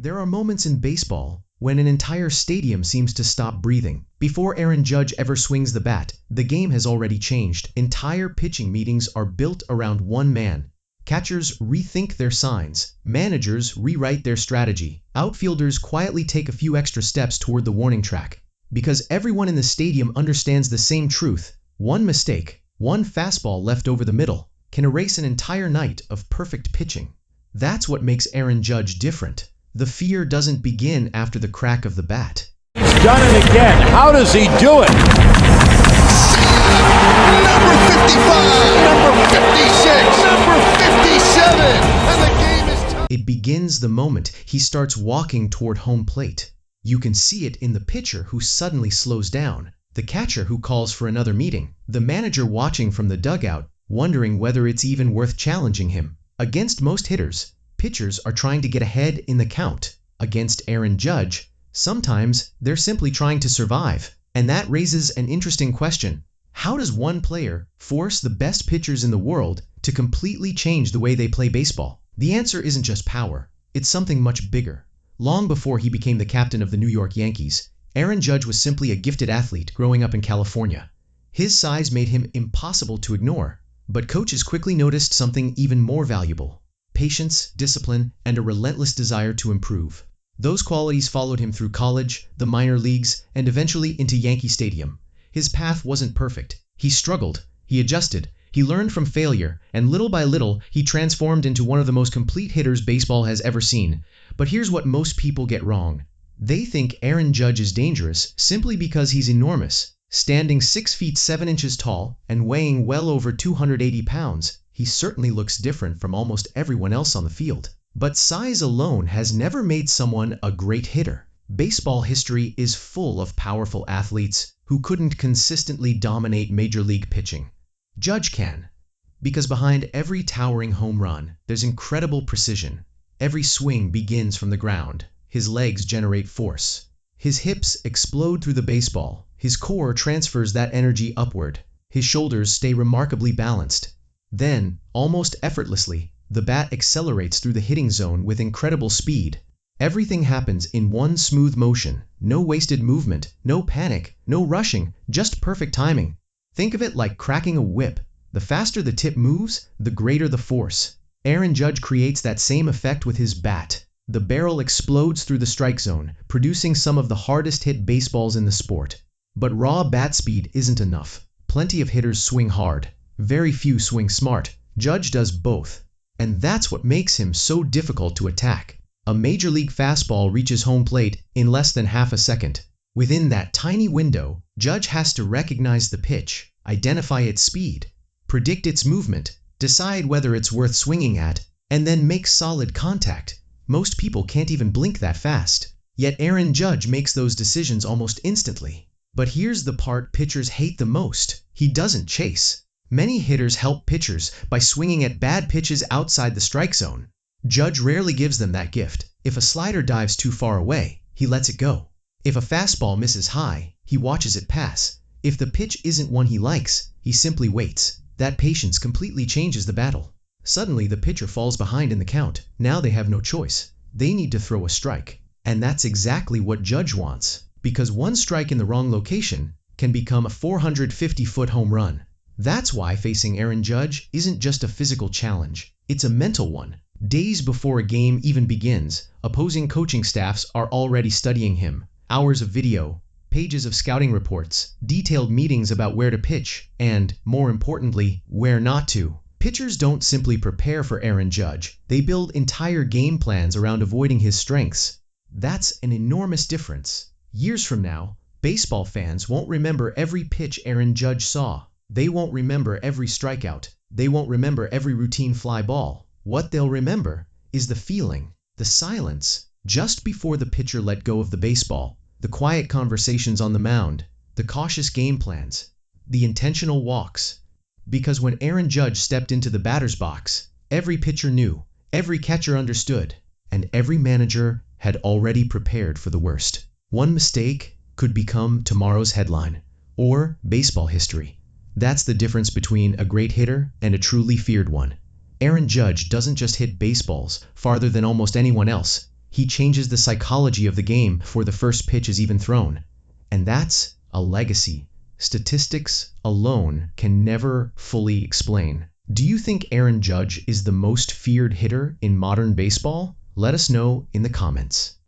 There are moments in baseball when an entire stadium seems to stop breathing. Before Aaron Judge ever swings the bat, the game has already changed. Entire pitching meetings are built around one man. Catchers rethink their signs. Managers rewrite their strategy. Outfielders quietly take a few extra steps toward the warning track. Because everyone in the stadium understands the same truth. One mistake, one fastball left over the middle, can erase an entire night of perfect pitching. That's what makes Aaron Judge different. The fear doesn't begin after the crack of the bat. He's done it again. How does he do it? Number 55, number 56, number 57, and the game is tied. It begins the moment he starts walking toward home plate. You can see it in the pitcher who suddenly slows down, the catcher who calls for another meeting, the manager watching from the dugout, wondering whether it's even worth challenging him. Against most hitters, pitchers are trying to get ahead in the count. Against Aaron Judge, sometimes they're simply trying to survive. And that raises an interesting question. How does one player force the best pitchers in the world to completely change the way they play baseball? The answer isn't just power. It's something much bigger. Long before he became the captain of the New York Yankees, Aaron Judge was simply a gifted athlete growing up in California. His size made him impossible to ignore, but coaches quickly noticed something even more valuable: patience, discipline, and a relentless desire to improve. Those qualities followed him through college, the minor leagues, and eventually into Yankee Stadium. His path wasn't perfect. He struggled, he adjusted, he learned from failure, and little by little, he transformed into one of the most complete hitters baseball has ever seen. But here's what most people get wrong. They think Aaron Judge is dangerous simply because he's enormous. Standing 6 feet 7 inches tall and weighing well over 280 pounds, he certainly looks different from almost everyone else on the field. But size alone has never made someone a great hitter. Baseball history is full of powerful athletes who couldn't consistently dominate major league pitching. Judge can, because behind every towering home run, there's incredible precision. Every swing begins from the ground. His legs generate force. His hips explode through the baseball. His core transfers that energy upward. His shoulders stay remarkably balanced. Then, almost effortlessly, the bat accelerates through the hitting zone with incredible speed. Everything happens in one smooth motion. No wasted movement, no panic, no rushing, just perfect timing. Think of it like cracking a whip. The faster the tip moves, the greater the force. Aaron Judge creates that same effect with his bat. The barrel explodes through the strike zone, producing some of the hardest hit baseballs in the sport. But raw bat speed isn't enough. Plenty of hitters swing hard. Very few swing smart. Judge does both. And that's what makes him so difficult to attack. A major league fastball reaches home plate in less than half a second. Within that tiny window, Judge has to recognize the pitch, identify its speed, predict its movement, decide whether it's worth swinging at, and then make solid contact. Most people can't even blink that fast. Yet Aaron Judge makes those decisions almost instantly. But here's the part pitchers hate the most. He doesn't chase. Many hitters help pitchers by swinging at bad pitches outside the strike zone. Judge rarely gives them that gift. If a slider dives too far away, he lets it go. If a fastball misses high, he watches it pass. If the pitch isn't one he likes, he simply waits. That patience completely changes the battle. Suddenly, the pitcher falls behind in the count. Now they have no choice. They need to throw a strike. And that's exactly what Judge wants. Because one strike in the wrong location can become a 450-foot home run. That's why facing Aaron Judge isn't just a physical challenge. It's a mental one. Days before a game even begins, opposing coaching staffs are already studying him. Hours of video, pages of scouting reports, detailed meetings about where to pitch, and, more importantly, where not to. Pitchers don't simply prepare for Aaron Judge. They build entire game plans around avoiding his strengths. That's an enormous difference. Years from now, baseball fans won't remember every pitch Aaron Judge saw. They won't remember every strikeout. They won't remember every routine fly ball. What they'll remember is the feeling, the silence, just before the pitcher let go of the baseball, the quiet conversations on the mound, the cautious game plans, the intentional walks. Because when Aaron Judge stepped into the batter's box, every pitcher knew, every catcher understood, and every manager had already prepared for the worst. One mistake could become tomorrow's headline, or baseball history. That's the difference between a great hitter and a truly feared one. Aaron Judge doesn't just hit baseballs farther than almost anyone else. He changes the psychology of the game before the first pitch is even thrown. And that's a legacy statistics alone can never fully explain. Do you think Aaron Judge is the most feared hitter in modern baseball? Let us know in the comments.